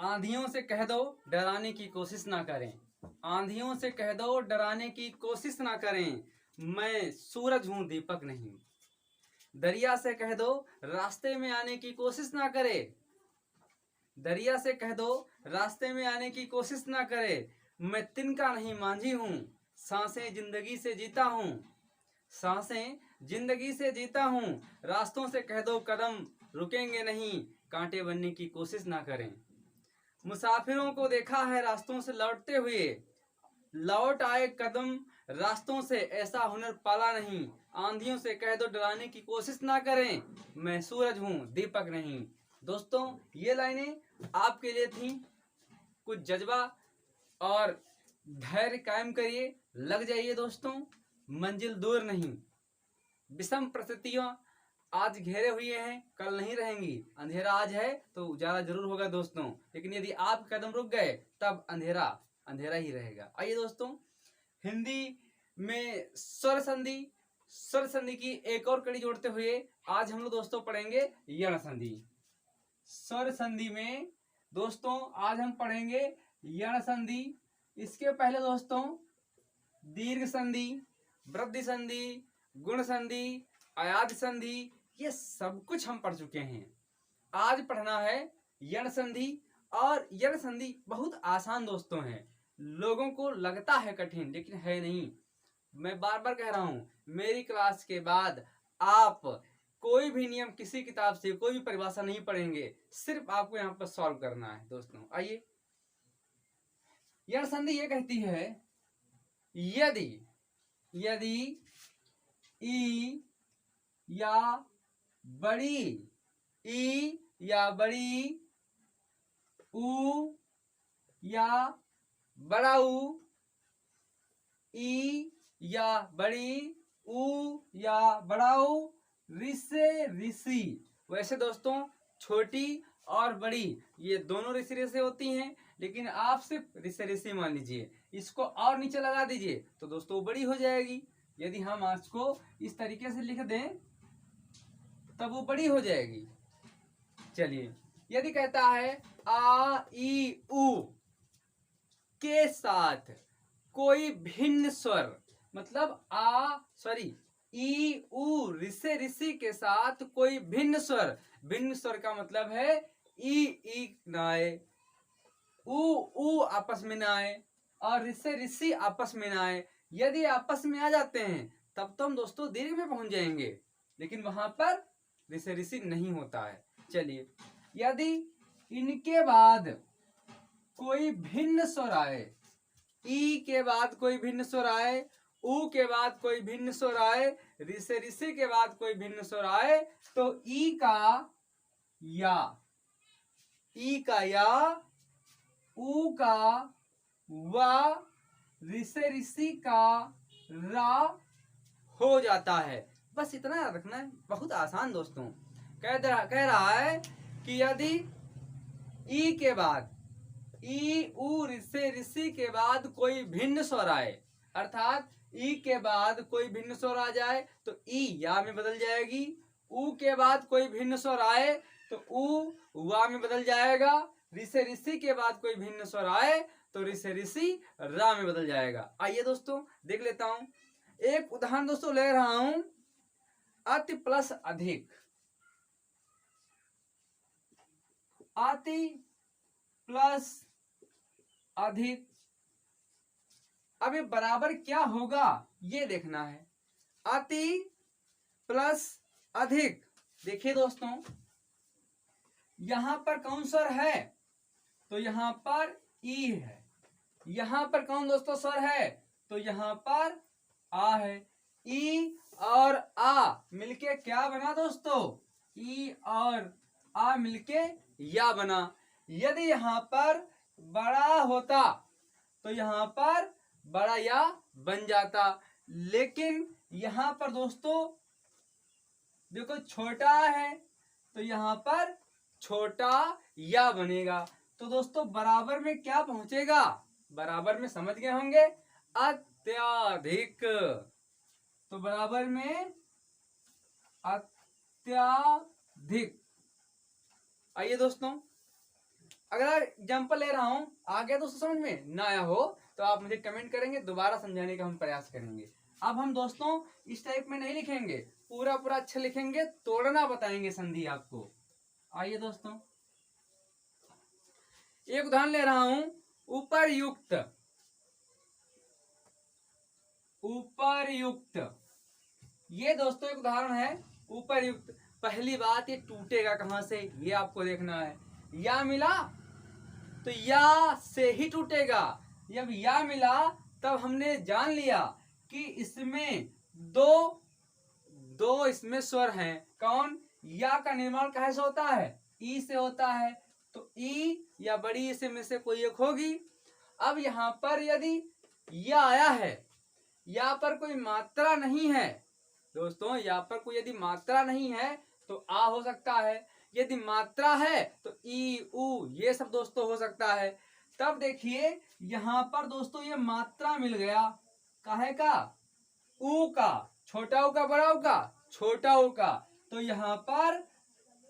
आंधियों से कह दो डराने की कोशिश ना करें। आंधियों से कह दो डराने की कोशिश ना करें, मैं सूरज हूं दीपक नहीं। दरिया से कह दो रास्ते में आने की कोशिश ना करे। दरिया से कह दो रास्ते में आने की कोशिश ना करे, मैं तिनका नहीं मांझी हूं। सांसें जिंदगी से जीता हूं। सांसें जिंदगी से जीता हूं। रास्तों से कह दो कदम रुकेंगे नहीं, कांटे बनने की कोशिश ना करें। मुसाफिरों को देखा है रास्तों से लौटते हुए, लौट आए कदम रास्तों से, ऐसा हुनर पाला नहीं। आंधियों से कह दो डराने की कोशिश ना करें, मैं सूरज हूं दीपक नहीं। दोस्तों, ये लाइनें आपके लिए थी। कुछ जज्बा और धैर्य कायम करिए, लग जाइए दोस्तों, मंजिल दूर नहीं। विषम परिस्थितियां आज घेरे हुए हैं, कल नहीं रहेंगी। अंधेरा आज है तो उजाला जरूर होगा दोस्तों, लेकिन यदि आप कदम रुक गए तब अंधेरा अंधेरा ही रहेगा। आइए दोस्तों, हिंदी में स्वर संधि की एक और कड़ी जोड़ते हुए आज हम लोग दोस्तों पढ़ेंगे यण संधि। स्वर संधि में दोस्तों आज हम पढ़ेंगे यण संधि। इसके पहले दोस्तों दीर्घ संधि, वृद्धि संधि, गुण संधि, अयाद संधि, ये सब कुछ हम पढ़ चुके हैं। आज पढ़ना है यण संधि। और यण संधि बहुत आसान दोस्तों है। लोगों को लगता है कठिन, लेकिन है नहीं। मैं बार बार कह रहा हूं, मेरी क्लास के बाद आप कोई भी नियम किसी किताब से कोई भी परिभाषा नहीं पढ़ेंगे, सिर्फ आपको यहाँ पर सॉल्व करना है दोस्तों। आइए, यण संधि ये कहती है यदि ई या बड़ी ऊ या बड़ा ऊ, ई या बड़ी ऊ या बड़ा ऊ, रिसे ऋषि। वैसे दोस्तों छोटी और बड़ी ये दोनों ऋषि ऋषि होती हैं, लेकिन आप सिर्फ ऋषि ऋषि मान लीजिए। इसको और नीचे लगा दीजिए तो दोस्तों बड़ी हो जाएगी। यदि हम आज को इस तरीके से लिख दें तब वो बड़ी हो जाएगी। चलिए, यदि कहता है आ ई उ के साथ कोई भिन्न स्वर, मतलब ई उ ऋषि ऋषि के साथ कोई भिन्न स्वर। भिन्न स्वर का मतलब है ई ना आए, उ आपस में ना आए और ऋषि ऋषि आपस में ना आए। यदि आपस में आ जाते हैं तब तो हम दोस्तों दीर्घ में पहुंच जाएंगे, लेकिन वहां पर ऋषि ऋषि नहीं होता है। चलिए, यदि इनके बाद कोई भिन्न स्वर आए, ई के बाद कोई भिन्न स्वर आए, उ के बाद कोई भिन्न स्वर आए, ऋषि ऋषि के बाद कोई भिन्न स्वर आए, तो ई का या, उ का वा, ऋषि ऋषि का रा हो जाता है। बस इतना याद रखना है, बहुत आसान दोस्तों। कह रहा है कि यदि ई के बाद ई उ ऋषि ऋषि के बाद कोई भिन्न स्वर आए, अर्थात ई के बाद कोई भिन्न स्वर आ जाए तो ई या में बदल जाएगी। उ के बाद कोई भिन्न स्वर आए तो उ वा में बदल जाएगा। ऋषि ऋषि के बाद कोई भिन्न स्वर आए तो ऋषि ऋषि रा में बदल जाएगा। आइए दोस्तों देख लेता हूं, एक उदाहरण दोस्तों ले रहा हूं, अति प्लस अधिक। अति प्लस अधिक, अब ये बराबर क्या होगा ये देखना है। अति प्लस अधिक, देखिए दोस्तों यहां पर कौन स्वर है, तो यहां पर ई है। यहां पर कौन दोस्तों स्वर है, तो यहां पर आ है। ई और आ मिलके क्या बना दोस्तों, ई और आ मिलके या बना। यदि यहां पर बड़ा होता तो यहां पर बड़ा या बन जाता, लेकिन यहां पर दोस्तों देखो छोटा है तो यहां पर छोटा या बनेगा। तो दोस्तों बराबर में क्या पहुंचेगा, बराबर में समझ गए होंगे, अत्याधिक। तो बराबर में अत्याधिक। आइए दोस्तों, अगला एग्जाम्पल ले रहा हूं, आगे दोस्तों समझ में ना आया हो तो आप मुझे कमेंट करेंगे, दोबारा समझाने का हम प्रयास करेंगे। अब हम दोस्तों इस टाइप में नहीं लिखेंगे, पूरा पूरा अच्छा लिखेंगे, तोड़ना बताएंगे संधि आपको। आइए दोस्तों एक उदाहरण ले रहा हूं, उपर्युक्त। उपर्युक्त ये दोस्तों एक उदाहरण है, उपर्युक्त। पहली बात ये टूटेगा कहां से ये आपको देखना है। या मिला तो या से ही टूटेगा। जब या मिला तब हमने जान लिया कि इसमें दो इसमें स्वर हैं। कौन? या का निर्माण कहाँ से होता है? ई से होता है। तो ई या बड़ी से में से कोई एक होगी। अब यहाँ पर यदि या आया है, या पर कोई मात्रा नहीं है दोस्तों, यहाँ पर कोई यदि मात्रा नहीं है तो आ हो सकता है। यदि मात्रा है तो ई उ ये सब दोस्तों हो सकता है। तब देखिए यहाँ पर दोस्तों ये मात्रा मिल गया, काहे का? उ का। छोटा उ का बड़ा उ का? छोटा उ का। तो यहाँ पर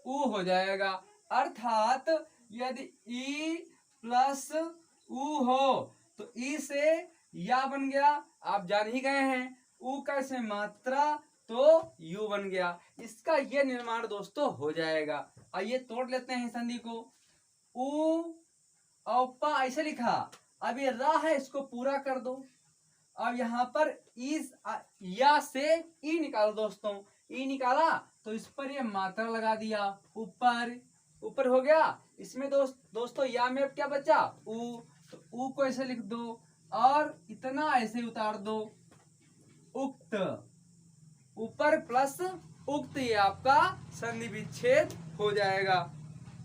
उ हो जाएगा। अर्थात यदि ई प्लस उ हो तो ई से या बन गया, आप जान ही गए हैं। उ का से मात्रा तो यू बन गया। इसका ये निर्माण दोस्तों हो जाएगा। आइए तोड़ लेते हैं संधि को। उ और पा ऐसे लिखा, अब ये रा है, इसको पूरा कर दो। अब यहाँ पर इस या से ई निकालो दोस्तों। ई निकाला तो इस पर ये मात्रा लगा दिया, ऊपर। ऊपर हो गया। इसमें दोस्तों या में अब क्या बचा? उ। तो उ को ऐसे लिख दो और इतना ऐसे उतार दो। उक्त, ऊपर प्लस उक्त, ये आपका संधि विच्छेद हो जाएगा।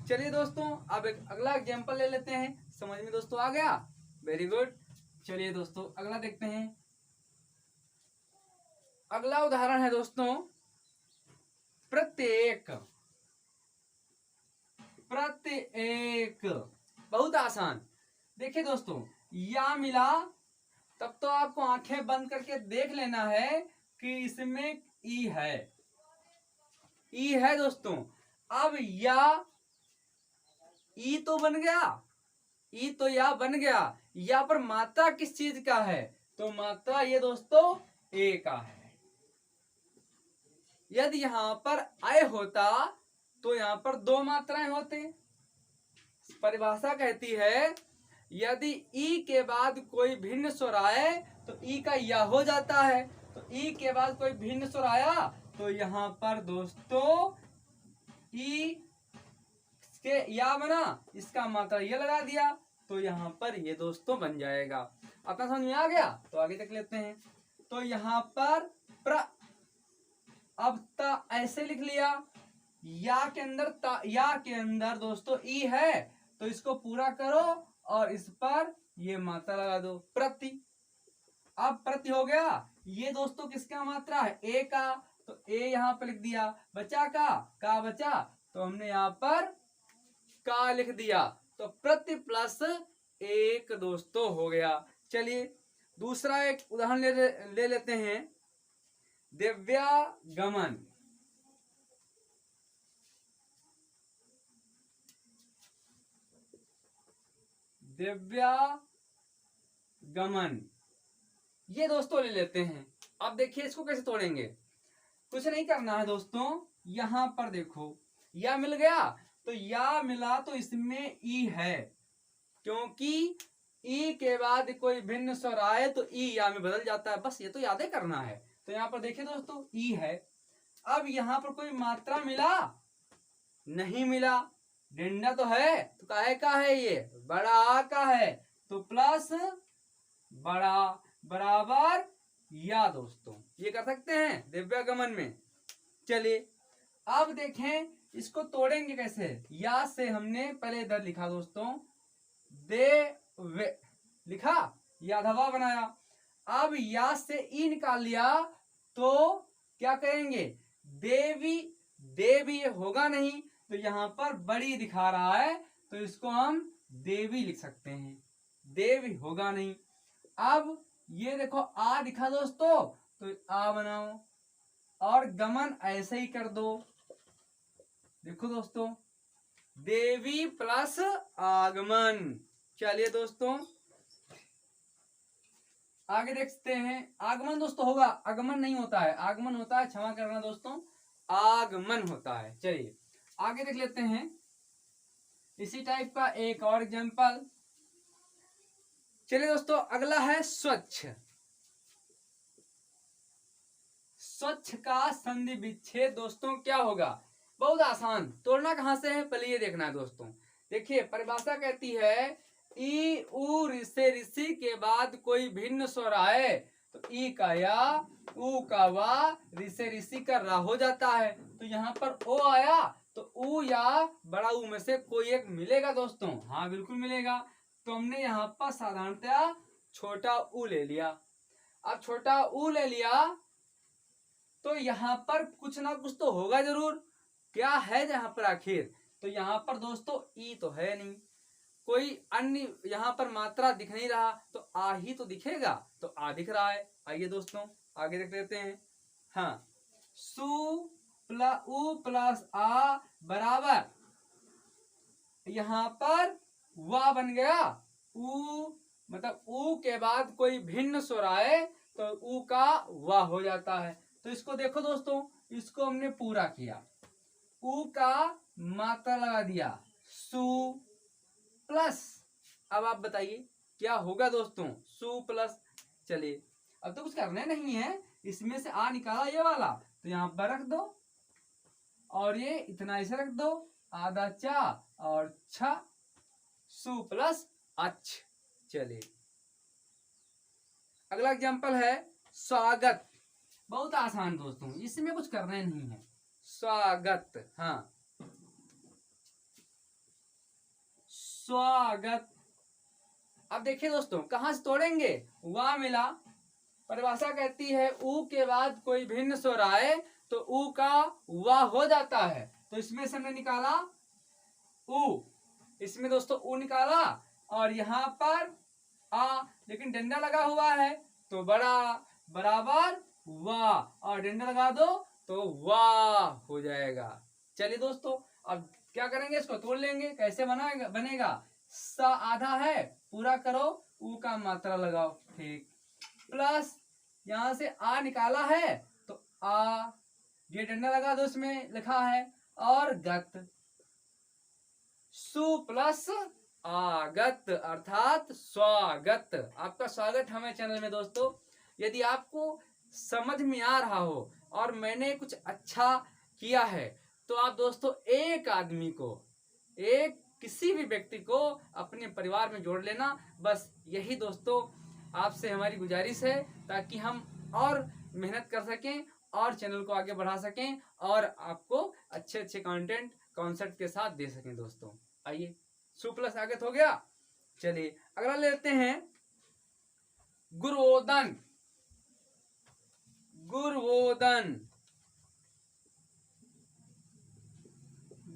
चलिए दोस्तों अब एक अगला एग्जाम्पल ले लेते हैं। समझ में दोस्तों आ गया? Very good. चलिए दोस्तों अगला देखते हैं। अगला उदाहरण है दोस्तों प्रत्येक। प्रत्येक बहुत आसान। देखिए दोस्तों या मिला तब तो आपको आंखें बंद करके देख लेना है कि इसमें ई है। ई है दोस्तों। अब या ई तो बन गया, ई तो या बन गया। या पर मात्रा किस चीज का है? तो मात्रा ये दोस्तों ए का है। यदि यहां पर अय होता तो यहां पर दो मात्राएं होते। परिभाषा कहती है यदि ई के बाद कोई भिन्न स्वर आए तो ई का या हो जाता है। तो ई के बाद कोई भिन्न स्वर आया तो यहाँ पर दोस्तों ई के या बना, इसका मात्रा ये लगा दिया तो यहाँ पर ये दोस्तों बन जाएगा। अपना समझ में आ गया? तो आगे देख लेते हैं। तो यहाँ पर अब ता ऐसे लिख लिया। या के अंदर या के अंदर दोस्तों ई है तो इसको पूरा करो और इस पर ये मात्रा लगा दो, प्रति। अब प्रति हो गया। ये दोस्तों किसका मात्रा है? ए का। तो ए यहाँ पर लिख दिया। बचा का बचा तो हमने यहाँ पर का लिख दिया। तो प्रति प्लस एक दोस्तों हो गया। चलिए दूसरा एक उदाहरण ले लेते हैं। दिव्यागमन। दिव्यागमन ये दोस्तों ले लेते हैं। अब देखिए इसको कैसे तोड़ेंगे। कुछ नहीं करना है दोस्तों, यहां पर देखो या मिल गया तो या मिला तो इसमें ई है, क्योंकि ई के बाद कोई भिन्न स्वर आए तो ई या में बदल जाता है। बस ये तो याद करना है। तो यहाँ पर देखिए दोस्तों ई है। अब यहाँ पर कोई मात्रा मिला? नहीं मिला। डंडा तो है तो काहे का है? ये बड़ा आ का है। तो प्लस बड़ा बराबर या दोस्तों ये कर सकते हैं दिव्यागमन में। चलिए अब देखें इसको तोड़ेंगे कैसे। या से हमने पहले इधर लिखा दोस्तों देव लिखा, यादवा बनाया। अब या से ई निकाल लिया तो क्या करेंगे? देवी। देवी ये होगा नहीं तो यहाँ पर बड़ी दिखा रहा है तो इसको हम देवी लिख सकते हैं। देवी होगा नहीं। अब ये देखो आ दिखा दोस्तों तो आ बनाओ और गमन ऐसे ही कर दो। देखो दोस्तों देवी प्लस आगमन। चलिए दोस्तों आगे देखते हैं। आगमन दोस्तों होगा, आगमन नहीं होता है, आगमन होता है, क्षमा करना दोस्तों, आगमन होता है। चलिए आगे देख लेते हैं इसी टाइप का एक और एग्जांपल। चलिए दोस्तों अगला है स्वच्छ। स्वच्छ का संधि विच्छेद दोस्तों क्या होगा? बहुत आसान, तोड़ना कहां से है पहले ये देखना है दोस्तों। देखिए परिभाषा कहती है ई उ ऋषि ऋषि के बाद कोई भिन्न स्वर आए तो ई का या, उ का वा, ऋषि ऋषि का रा हो जाता है। तो यहाँ पर ओ आया तो उ या बड़ा उ में से कोई एक मिलेगा दोस्तों। हाँ बिल्कुल मिलेगा। तो हमने यहाँ पर साधारणतया छोटा उ ले लिया। अब छोटा उ ले लिया तो यहाँ पर कुछ ना कुछ तो होगा जरूर। क्या है यहाँ पर आखिर? तो यहाँ पर दोस्तों ई तो है नहीं, कोई अन्य यहाँ पर मात्रा दिख नहीं रहा, तो आ ही तो दिखेगा। तो आ दिख रहा है। आइए दोस्तों आगे देख लेते हैं। हाँ सु प्लस उ प्लस आ बराबर यहाँ पर वा बन गया। उ मतलब उ के बाद कोई भिन्न स्वर आए तो उ का वा हो जाता है। तो इसको देखो दोस्तों, इसको हमने पूरा किया, उ का मात्रा लगा दिया सु प्लस, अब आप बताइए क्या होगा दोस्तों? सु प्लस। चलिए अब तो कुछ करने नहीं है, इसमें से आ निकाला ये वाला तो यहाँ पर रख दो और ये इतना ऐसे रख दो, आधा चा और छ, सु प्लस अच्छ। चलिए अगला एग्जांपल है स्वागत। बहुत आसान दोस्तों, इसमें कुछ करना नहीं है। स्वागत, हाँ स्वागत। अब देखिए दोस्तों कहां से तोड़ेंगे? वा मिला, परिभाषा कहती है उ के बाद कोई भिन्न स्वर आए तो उ का वा हो जाता है। तो इसमें से हमने निकाला उ, इसमें दोस्तों उ निकाला और यहाँ पर आ, लेकिन डंडा लगा हुआ है तो बड़ा बराबर वा, और डंडा लगा दो तो वाह हो जाएगा। चलिए दोस्तों अब क्या करेंगे, इसको तोड़ लेंगे। कैसे बनाएगा बनेगा? सा आधा है, पूरा करो, उ का मात्रा लगाओ, ठीक, प्लस यहां से आ निकाला है तो आ, ये डंडा लगा दो, इसमें लिखा है, और गत, सु प्लस आगत अर्थात स्वागत। आपका स्वागत हमारे चैनल में दोस्तों। यदि आपको समझ में आ रहा हो और मैंने कुछ अच्छा किया है तो आप दोस्तों एक आदमी को, एक किसी भी व्यक्ति को अपने परिवार में जोड़ लेना। बस यही दोस्तों आपसे हमारी गुजारिश है, ताकि हम और मेहनत कर सकें और चैनल को आगे बढ़ा सकें और आपको अच्छे अच्छे कंटेंट कॉन्सेप्ट के साथ दे सकें दोस्तों। आइए सु प्लस आगत हो गया। चलिए अगला लेते हैं गुरुवोदन। गुरुवोदन,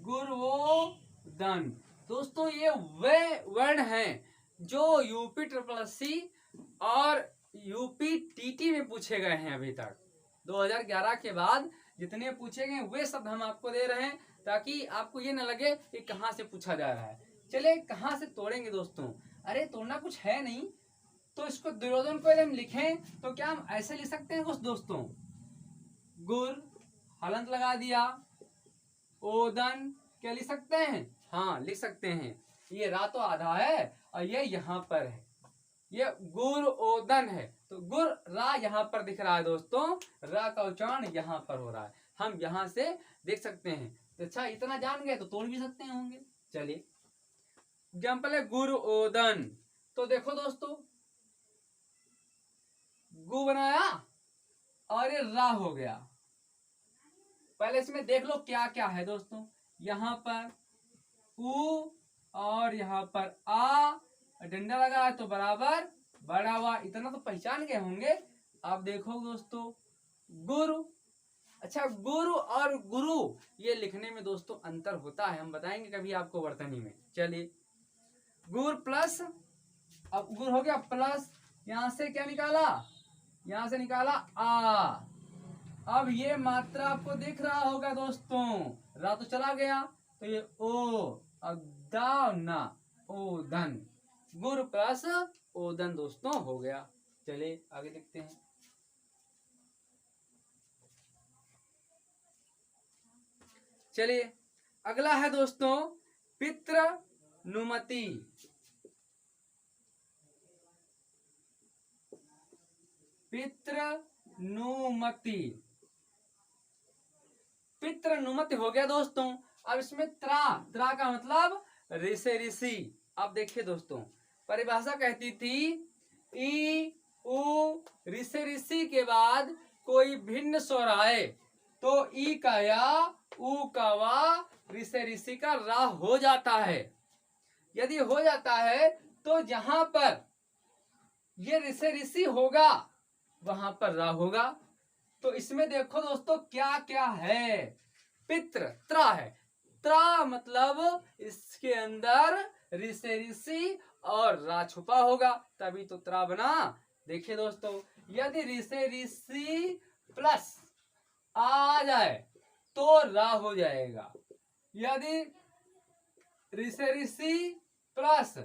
गुरुवोदन दोस्तों ये वे वर्ण हैं जो यूपी ट्रिपल सी और यूपी टीटी में पूछे गए हैं। अभी तक 2011 के बाद जितने पूछे गए वे सब हम आपको दे रहे हैं, ताकि आपको ये न लगे कि कहाँ से पूछा जा रहा है। चले कहाँ से तोड़ेंगे दोस्तों? अरे तोड़ना कुछ है नहीं, तो इसको दुर्योधन को यदि हम लिखें तो क्या हम ऐसे लिख सकते हैं कुछ दोस्तों? गुर हलंत लगा दिया, ओदन क्या लिख सकते हैं? हाँ लिख सकते हैं। ये रा तो आधा है और ये यहाँ पर है, ये गुर ओदन है, तो गुर रा यहाँ पर दिख रहा है दोस्तों, रा का उच्चारण यहाँ पर हो रहा है, हम यहाँ से देख सकते हैं। तो अच्छा इतना जान गए तो तोड़ भी सकते होंगे। चलिए एग्जाम्पल है गुर ओदन। तो देखो दोस्तों गु बनाया और ये रा हो गया। पहले इसमें देख लो क्या क्या है दोस्तों। यहाँ पर उ और यहाँ पर आ, डंडा लगा है तो बराबर बड़ा हुआ, इतना तो पहचान गए होंगे। आप देखो दोस्तों गुरु, अच्छा गुरु और गुरु ये लिखने में दोस्तों अंतर होता है, हम बताएंगे कभी आपको वर्तनी में। चलिए गुर प्लस, अब गुर हो गया प्लस, यहां से क्या निकाला? यहां से निकाला आ। अब ये मात्रा आपको दिख रहा होगा दोस्तों, रा तो चला गया तो ये ओ, अब दाना ओदन, गुर प्लस ओदन दोस्तों हो गया। चलिए आगे देखते हैं। चलिए अगला है दोस्तों पितृनुमति। पितृनुमति, पितृनुमति हो गया दोस्तों। अब इसमें त्रा, त्रा का मतलब ऋषि ऋषि। अब देखिए दोस्तों परिभाषा कहती थी ई उ ऋषि ऋषि के बाद कोई भिन्न स्वर आए तो ई का या उ का वा ऋषि ऋषि का रा हो जाता है। यदि हो जाता है तो जहां पर ये ऋषि ऋषि होगा वहां पर रा होगा। तो इसमें देखो दोस्तों क्या क्या है। पितृ त्रा है, त्रा मतलब इसके अंदर ऋषि ऋषि और रा छुपा होगा तभी तो त्रा बना। देखिए दोस्तों यदि ऋषि ऋषि प्लस आ जाए तो रा हो जाएगा। यदि ऋषि ऋषि प्लस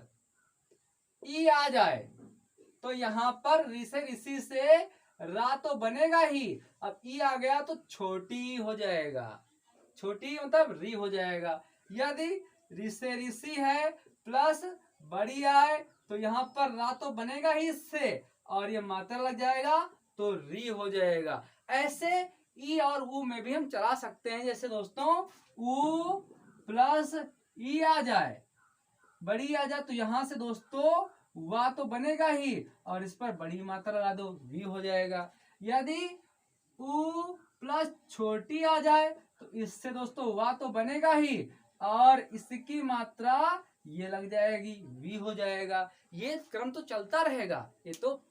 ई आ जाए तो यहाँ पर ऋषि ऋषि से रा तो बनेगा ही। अब ई आ गया तो छोटी हो जाएगा, छोटी मतलब री हो जाएगा। यदि ऋषि ऋषि है प्लस बड़ी आए तो यहाँ पर रा तो बनेगा ही इससे और ये मात्रा लग जाएगा तो री हो जाएगा। ऐसे ई और उ में भी हम चला सकते हैं। जैसे दोस्तों उ प्लस ई आ जाए, बड़ी आ जाए तो यहां से दोस्तों वा तो बनेगा ही और इस पर बड़ी मात्रा लगा दो वी हो जाएगा। यदि उ प्लस छोटी आ जाए तो इससे दोस्तों वा तो बनेगा ही और इसकी मात्रा ये लग जाएगी वी हो जाएगा। ये क्रम तो चलता रहेगा, ये तो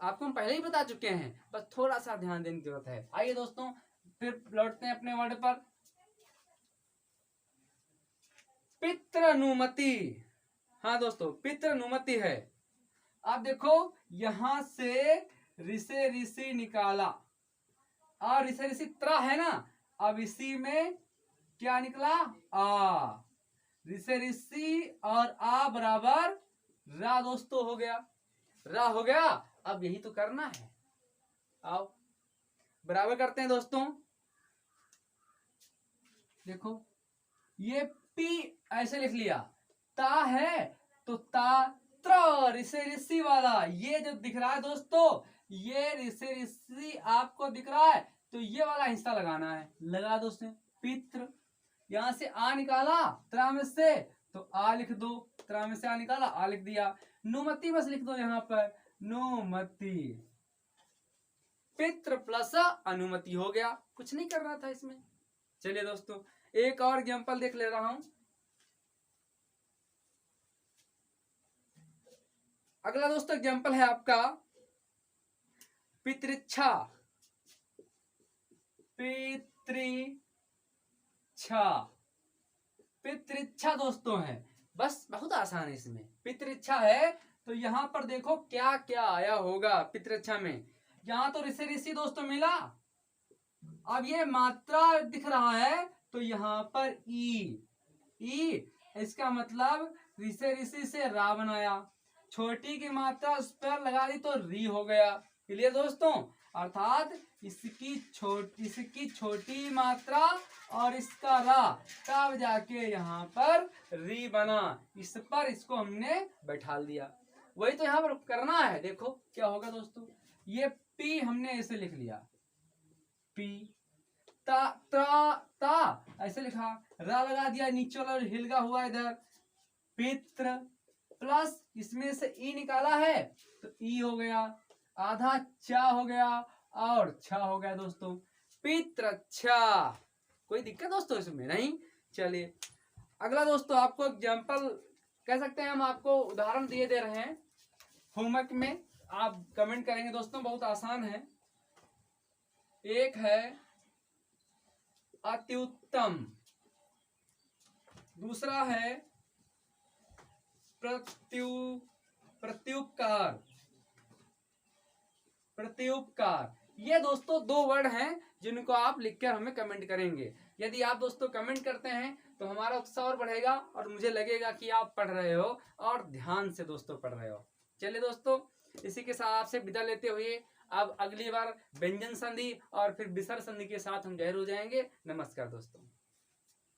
आपको हम पहले ही बता चुके हैं, बस थोड़ा सा ध्यान देने की जरूरत है। आइए दोस्तों फिर लौटते हैं अपने वर्ड पर। पितृनुमति, हाँ दोस्तों पितृनुमति है। अब देखो यहां से ऋषि ऋषि निकाला और ऋषि ऋषि त्रा है ना, अब इसी में क्या निकला आ, ऋषि ऋषि और आ बराबर रा दोस्तों हो गया, रा हो गया। अब यही तो करना है, आओ बराबर करते हैं दोस्तों। देखो ये पी ऐसे लिख लिया, ता है तो ता त्र ऋषि ऋषि वाला ये जो दिख रहा है दोस्तों, ये ऋषि ऋषि आपको दिख रहा है तो ये वाला हिस्सा लगाना है, लगा दो उसमें पितृ। यहां से आ निकाला त्रा में से तो आ लिख दो, त्रा में से आ निकाला आ लिख दिया। नुमति बस लिख दो यहाँ पर नुमति, पितृ प्लस अनुमति हो गया, कुछ नहीं करना था इसमें। चलिए दोस्तों एक और एग्जांपल देख ले रहा हूं। अगला दोस्तों एग्जांपल है आपका पितृच्छा, पितृच्छा, पितृच्छा दोस्तों है, बस बहुत आसान है। इसमें पितृच्छा है तो यहाँ पर देखो क्या क्या आया होगा पितृच्छा में। यहाँ तो ऋषि ऋषि दोस्तों मिला, अब ये मात्रा दिख रहा है तो यहाँ पर ई, ई इसका मतलब ऋषि ऋषि से रा बनाया, छोटी की मात्रा उस पर लगा दी तो री हो गया। क्लियर दोस्तों, अर्थात इसकी छोटी मात्रा और इसका रा तब जाके यहाँ पर री बना, इस पर इसको हमने बैठा दिया। वही तो यहाँ पर करना है। देखो क्या होगा दोस्तों, ये पी हमने ऐसे लिख लिया, पी ता ता ता ऐसे लिखा, रा लगा दिया नीचे वाला हिलगा हुआ इधर, पित्र प्लस इसमें से ई निकाला है तो ई हो गया, आधा चा हो गया और छा हो गया दोस्तों, पितृच्छा। कोई दिक्कत दोस्तों इसमें नहीं। चलिए अगला दोस्तों आपको एग्जांपल कह सकते हैं, हम आपको उदाहरण दिए दे रहे हैं होमवर्क में, आप कमेंट करेंगे दोस्तों, बहुत आसान है। एक है अत्युत्तम, दूसरा है प्रत्युपकार, प्रत्युपकार, ये दोस्तों 2 वर्ड हैं जिनको आप लिखकर हमें कमेंट करेंगे। यदि आप दोस्तों कमेंट करते हैं तो हमारा उत्साह और बढ़ेगा और मुझे लगेगा कि आप पढ़ रहे हो और ध्यान से दोस्तों पढ़ रहे हो। चलिए दोस्तों, इसी के साथ आपसे विदा लेते हुए अब अगली बार व्यंजन संधि और फिर विसर्ग संधि के साथ हम जहर हो जाएंगे। नमस्कार दोस्तों।